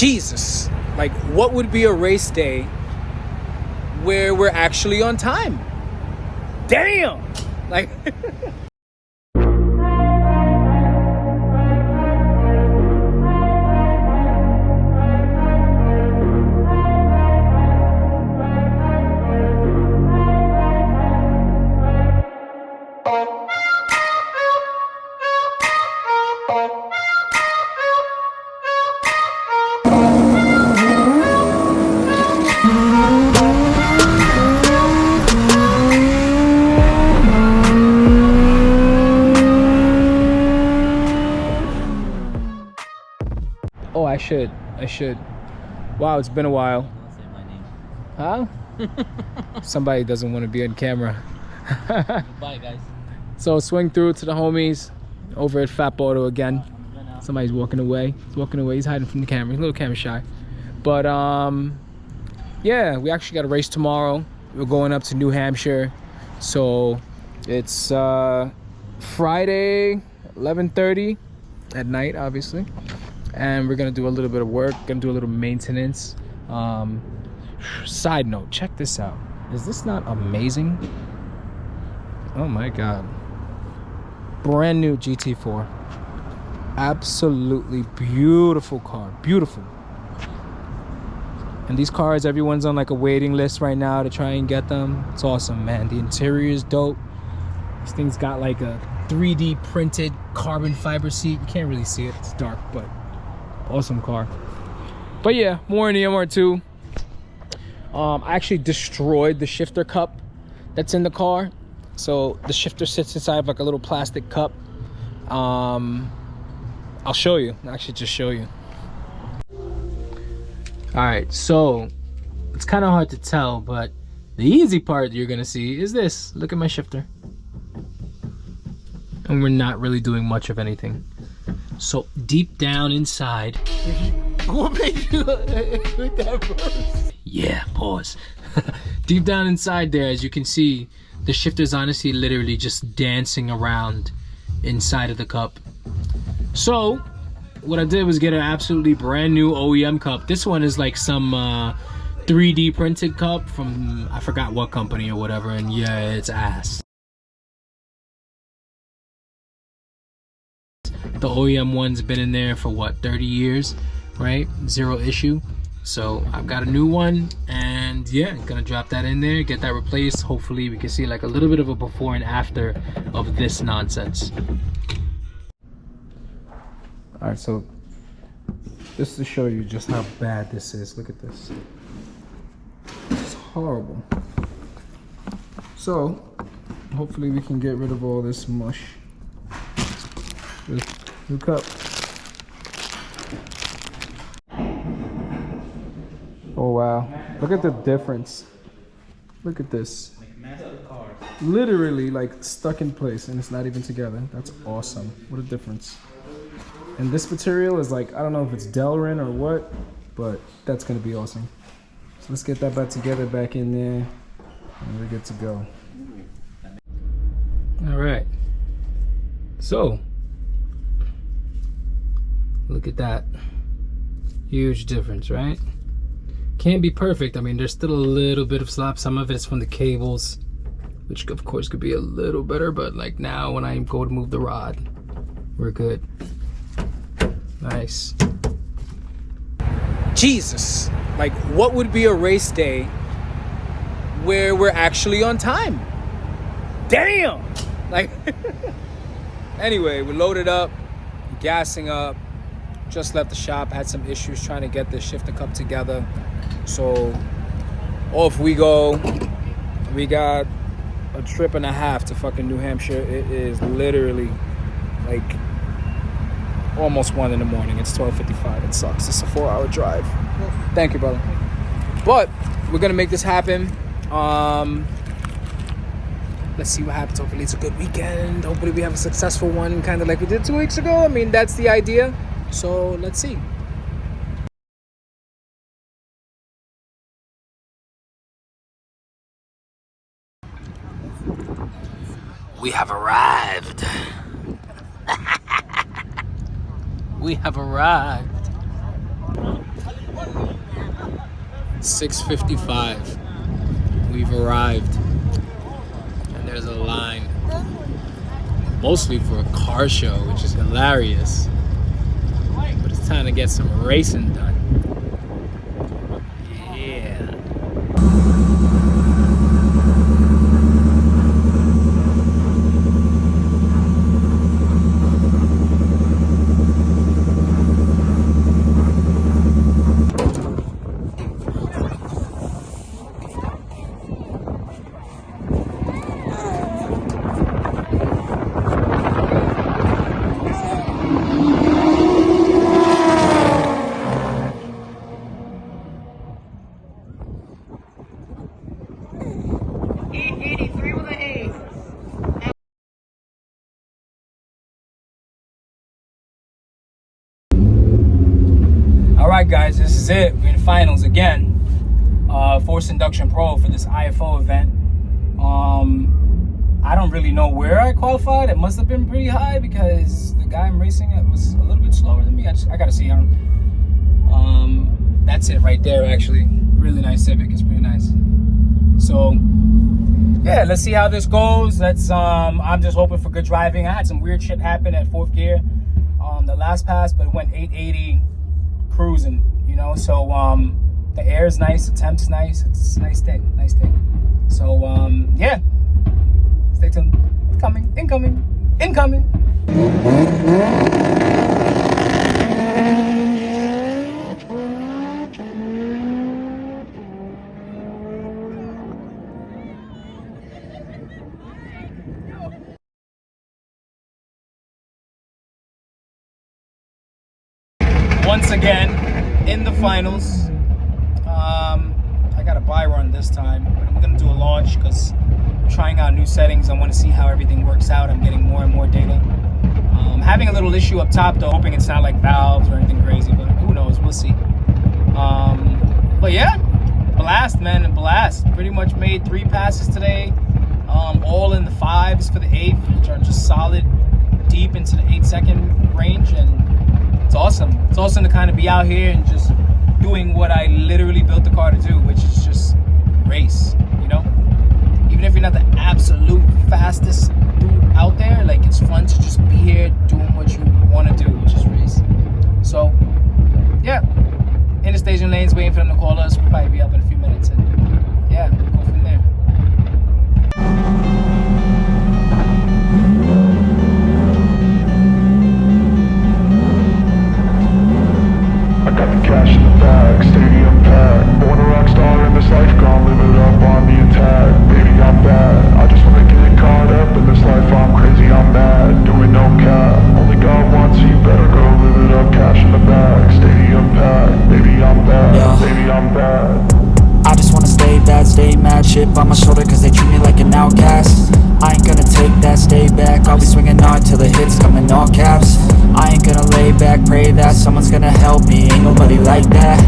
Jesus, like what would be a race day where we're actually on time? Damn, like. Oh, I should. Wow, it's been a while. Don't say my name. Huh? Somebody doesn't want to be on camera. Goodbye, guys. So swing through to the homies over at Fap Auto again. Somebody's walking away. He's walking away. He's hiding from the camera. He's a little camera shy. But yeah, we actually got a race tomorrow. We're going up to New Hampshire. So it's Friday, 11:30 at night, obviously. And we're gonna do a little bit of work, gonna do a little maintenance. Side note, check this out. Is this not amazing? Oh my god. Brand new GT4. Absolutely beautiful car, beautiful. And these cars, everyone's on like a waiting list right now to try and get them. It's awesome, man. The interior is dope. This thing's got like a 3D printed carbon fiber seat. You can't really see it, it's dark, but awesome car. But yeah, more in the MR2. I actually destroyed the shifter cup that's in the car. So the shifter sits inside of like a little plastic cup. I'll show you. I'll actually just show you. All right, so it's kind of hard to tell, but the easy part you're gonna see is this. Look at my shifter. And we're not really doing much of anything. So deep down inside. What made you with that verse? Yeah, pause. Deep down inside there, as you can see, the shifter's honestly literally just dancing around inside of the cup. So what I did was get an absolutely brand new OEM cup. This one is like some 3D printed cup from I forgot what company or whatever, and yeah, it's ass. The OEM one's been in there for what, 30 years, right? Zero issue. So I've got a new one, and yeah, gonna drop that in there, get that replaced. Hopefully we can see like a little bit of a before and after of this nonsense. All right, so just to show you just how bad this is, look at this. It's horrible. So hopefully we can get rid of all this mush. New cup. Oh wow, look at the difference. Look at this. Like massive cars. Literally like stuck in place, and it's not even together. That's awesome. What a difference. And this material is like, I don't know if it's Delrin or what, but that's gonna be awesome. So let's get that back together, back in there, and we're good to go. All right, so look at that. Huge difference, right? Can't be perfect. I mean, there's still a little bit of slop. Some of it's from the cables, which of course could be a little better, but like now when I go to move the rod, we're good. Nice. Jesus, like what would be a race day where we're actually on time? Damn, like. Anyway, we're loaded up, gassing up. Just left the shop, had some issues trying to get the shifter cup together. So off we go. We got a trip and a half to fucking New Hampshire. It is literally like almost 1 in the morning. It's 12:55. It sucks. It's a 4-hour drive. Thank you, brother. But we're gonna make this happen. Let's see what happens. Hopefully it's a good weekend. Hopefully we have a successful one, kind of like we did 2 weeks ago. I mean, that's the idea. So let's see. We have arrived. We have arrived. 6:55. We've arrived. And there's a line. Mostly for a car show, which is hilarious. But it's time to get some racing done. Yeah. Alright guys, this is it. We're in the finals again. Force Induction Pro for this IFO event. I don't really know where I qualified. It must have been pretty high because the guy I'm racing it was a little bit slower than me. I gotta see him. That's it right there actually. Really nice Civic, it's pretty nice. So yeah, let's see how this goes. I'm just hoping for good driving. I had some weird shit happen at 4th gear the last pass, but it went 880 cruising, you know. So the air is nice, the temp's nice. It's a nice day, So yeah, stay tuned. Incoming. Once again, in the finals. I got a buy run this time, but I'm gonna do a launch because I'm trying out new settings. I want to see how everything works out. I'm getting more and more data. Having a little issue up top though, hoping it's not like valves or anything crazy, but who knows, we'll see. But yeah, blast, man, blast. Pretty much made 3 passes today, all in the 5s for the 8th, which are just solid, deep into the 8-second range, and it's awesome. It's awesome to kind of be out here and just doing what I literally built the car to do, which is just race, you know? Even if you're not the absolute fastest dude out there, like, it's fun to just be here doing what you want to do, which is race. So, yeah. In the staging lanes, waiting for them to call us. We'll probably be up in a few minutes, and yeah, go from there. I got the cash in the bag, stadium packed. Born a rock star in this life, gone live it up on the attack. Baby, I'm bad, I just wanna get caught up in this life. I'm crazy, I'm mad, doing no cap. Only God wants you, better go live it up. Cash in the bag, stadium packed. Baby, I'm bad, baby, I'm bad. I just wanna stay bad, stay mad. Chip on my shoulder cause they treat me like an outcast. I ain't gonna take that, stay back. I'll be swinging hard till the hits come in all caps. I ain't gonna lay back, pray that someone's gonna help me. Ain't nobody like that.